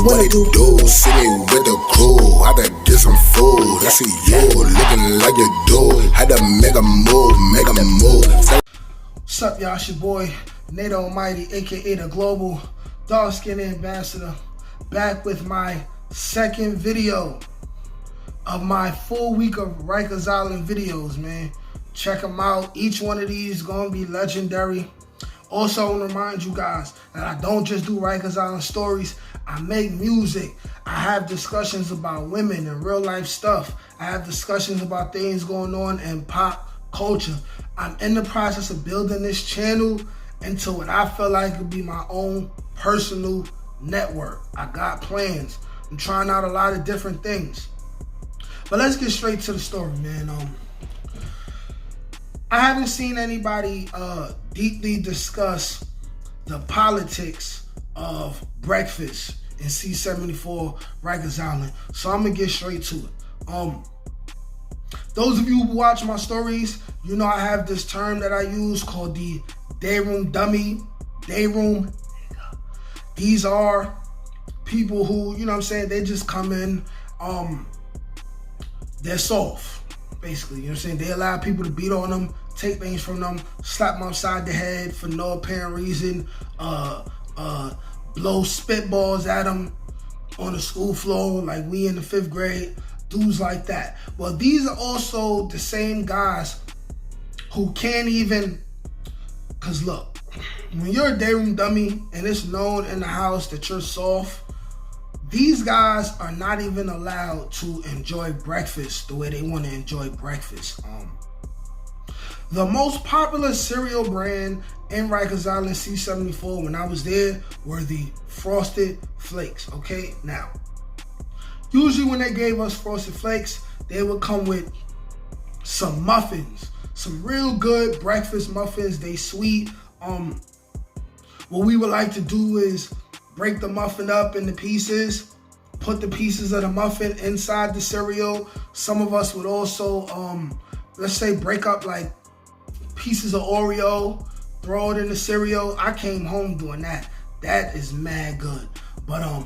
you wanna do? Sitting with the crew, had to get some food. I see you looking like you do. Had to make a move. What's up, y'all? It's your boy, Nate Almighty, aka the Global Dark Skin Ambassador, back with my second video of my full week of Rikers Island videos, man. Check them out. Each one of these gonna be legendary. Also, I want to remind you guys that I don't just do Rikers Island stories. I make music. I have discussions about women and real life stuff. I have discussions about things going on in pop culture. I'm in the process of building this channel into what I feel like could be my own personal network. I got plans. I'm trying out a lot of different things. But let's get straight to the story, man. I haven't seen anybody deeply discuss the politics of breakfast in C-74 Rikers Island. So I'm gonna get straight to it. Those of you who watch my stories, you know I have this term that I use called the day room dummy, day room. These are people who, you know what I'm saying, they just come in, they're soft, basically, you know what I'm saying? They allow people to beat on them, take things from them, slap them upside the head for no apparent reason, blow spitballs at them on the school floor like we in the 5th grade, dudes like that. Well, these are also the same guys who can't even, cause look, when you're a day room dummy and it's known in the house that you're soft, these guys are not even allowed to enjoy breakfast the way they want to enjoy breakfast. The most popular cereal brand in Rikers Island C-74 when I was there were the Frosted Flakes, okay? Now, usually when they gave us Frosted Flakes, they would come with some muffins, some real good breakfast muffins. They sweet. What we would like to do is break the muffin up into pieces, put the pieces of the muffin inside the cereal. Some of us would also, let's say, break up like pieces of Oreo, throw it in the cereal. I came home doing that. That is mad good. But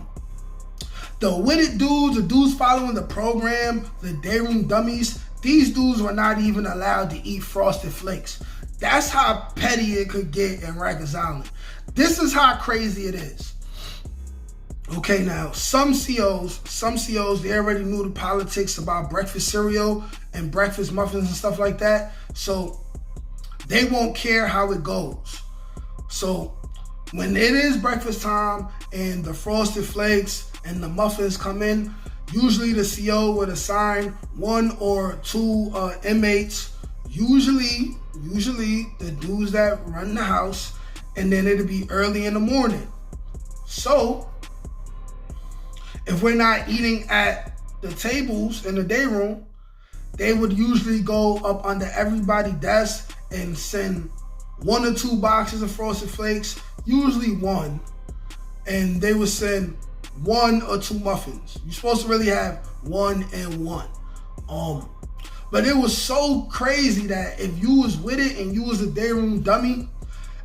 the witted dudes, the dudes following the program, the day room dummies, these dudes were not even allowed to eat Frosted Flakes. That's how petty it could get in Rikers Island. This is how crazy it is. Okay, now, some COs, they already knew the politics about breakfast cereal and breakfast muffins and stuff like that. So they won't care how it goes. So when it is breakfast time and the Frosted Flakes and the muffins come in, usually the CO would assign 1 or 2 inmates, usually the dudes that run the house, and then it'll be early in the morning. So if we're not eating at the tables in the day room, they would usually go up under everybody's desk and send 1 or 2 boxes of Frosted Flakes, usually 1, and they would send 1 or 2 muffins. You're supposed to really have 1 and 1. But it was so crazy that if you was with it and you was a day room dummy,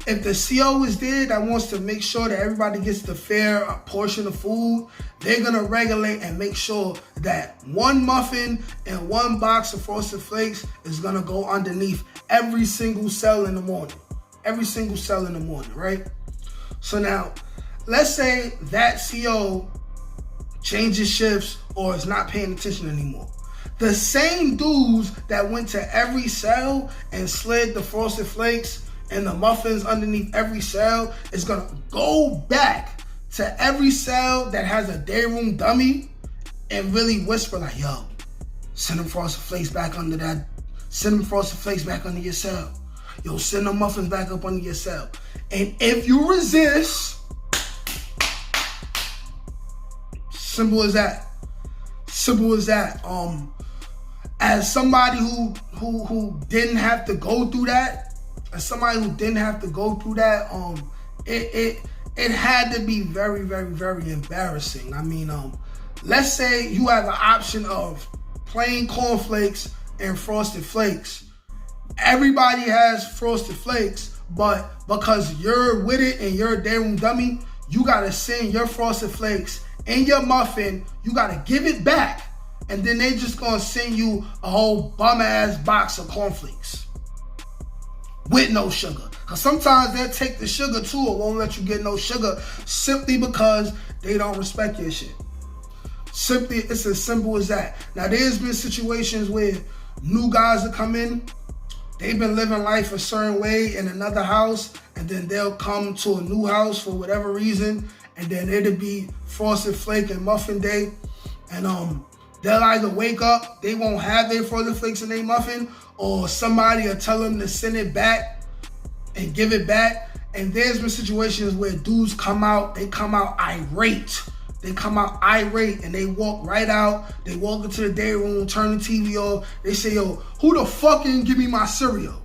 if the CO is there that wants to make sure that everybody gets the fair portion of food, they're gonna regulate and make sure that 1 muffin and 1 box of Frosted Flakes is gonna go underneath every single cell in the morning. Every single cell in the morning, right? So now, let's say that CO changes shifts or is not paying attention anymore. The same dudes that went to every cell and slid the Frosted Flakes and the muffins underneath every cell is gonna go back to every cell that has a day room dummy and really whisper like, yo, send them Frosted Flakes back under that, send them Frosted Flakes back under your cell. Yo, send them muffins back up under your cell. And if you resist, simple as that. Simple as that. As somebody who didn't have to go through that, it had to be very, very, very embarrassing. I mean, let's say you have an option of plain cornflakes and Frosted Flakes. Everybody has Frosted Flakes, but because you're with it and you're a day room dummy, you gotta send your Frosted Flakes in your muffin, you gotta give it back. And then they just gonna send you a whole bum-ass box of cornflakes with no sugar. Because sometimes they'll take the sugar too or won't let you get no sugar simply because they don't respect your shit. Simply, it's as simple as that. Now, there's been situations where new guys that come in, they've been living life a certain way in another house, and then they'll come to a new house for whatever reason, and then it'll be Frosted Flake and Muffin Day, and they'll either wake up, they won't have their Frosted Flakes in their muffin, or somebody will tell them to send it back and give it back. And there's been situations where dudes come out, they come out irate. They come out irate and they walk right out. They walk into the day room, turn the TV off. They say, yo, who the fuck ain't give me my cereal?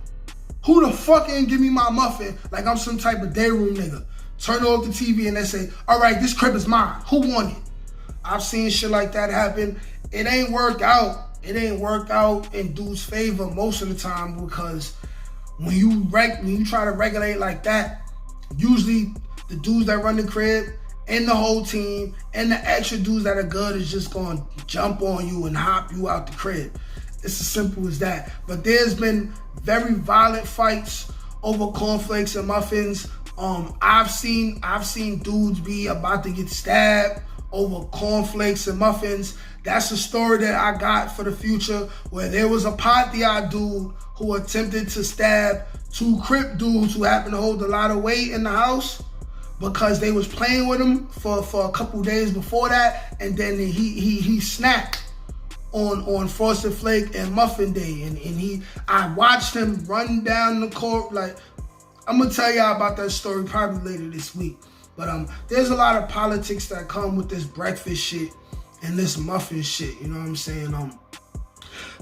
Who the fuck ain't give me my muffin? Like I'm some type of day room nigga. Turn off the TV and they say, all right, this crib is mine. Who won it? I've seen shit like that happen. It ain't work out. It ain't work out in dudes' favor most of the time, because when you try to regulate like that, usually the dudes that run the crib and the whole team and the extra dudes that are good is just going to jump on you and hop you out the crib. It's as simple as that. But there's been very violent fights over cornflakes and muffins. I've seen dudes be about to get stabbed over cornflakes and muffins. That's a story that I got for the future, where there was a Pontiac dude who attempted to stab two Crip dudes who happened to hold a lot of weight in the house, because they was playing with him for a couple days before that, and then he snapped on Frosted Flake and Muffin Day, and I watched him run down the court. Like, I'm gonna tell y'all about that story probably later this week. But there's a lot of politics that come with this breakfast shit and this muffin shit. You know what I'm saying?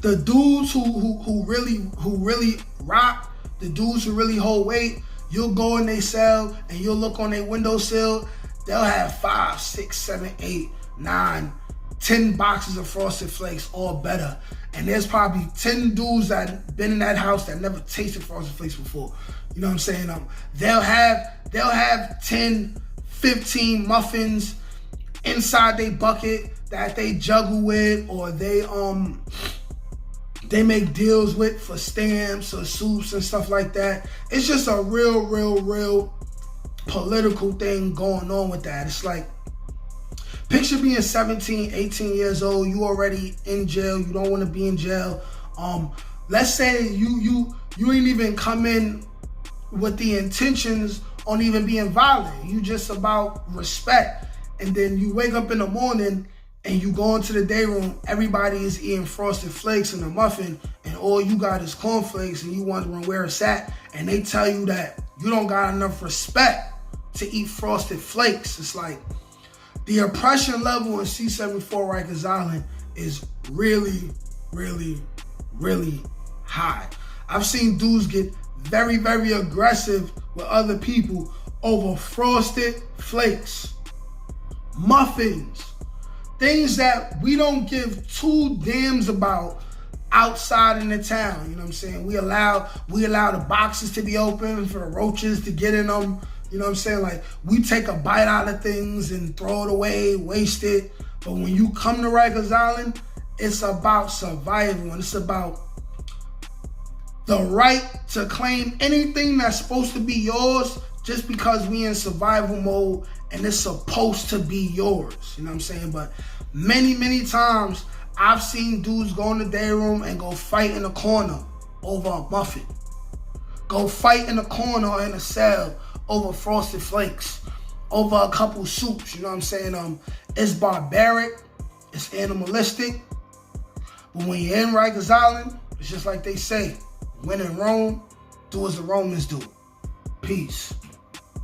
The dudes who really rock, the dudes who really hold weight, you'll go in their cell and you'll look on their windowsill. They'll have 5, 6, 7, 8, 9, 10 boxes of Frosted Flakes, all better. And there's probably 10 dudes that been in that house that never tasted Frosted Flakes before. You know what I'm saying? They'll have 10, 15 muffins inside their bucket that they juggle with, or they make deals with for stamps or soups and stuff like that. It's just a real political thing going on with that. It's like, picture being 17, 18 years old, you already in jail, you don't want to be in jail. Let's say you ain't even come in with the intentions on even being violent. You just about respect. And then you wake up in the morning and you go into the day room, everybody is eating Frosted Flakes and a muffin, and all you got is cornflakes, and you wondering where it's at, and they tell you that you don't got enough respect to eat Frosted Flakes. It's like, the oppression level in C-74 Rikers Island is really high. I've seen dudes get very aggressive with other people over Frosted Flakes, muffins, things that we don't give two damns about outside in the town. You know what I'm saying? We allow the boxes to be open for the roaches to get in them. You know what I'm saying? Like, we take a bite out of things and throw it away, waste it. But when you come to Rikers Island, it's about survival, and it's about the right to claim anything that's supposed to be yours just because we in survival mode and it's supposed to be yours. You know what I'm saying? But many times I've seen dudes go in the day room and go fight in the corner over a muffin. Go fight in the corner or in a cell over Frosted Flakes, over a couple soups. You know what I'm saying? It's barbaric, it's animalistic. But when you're in Rikers Island, it's just like they say, when in Rome, do as the Romans do. Peace.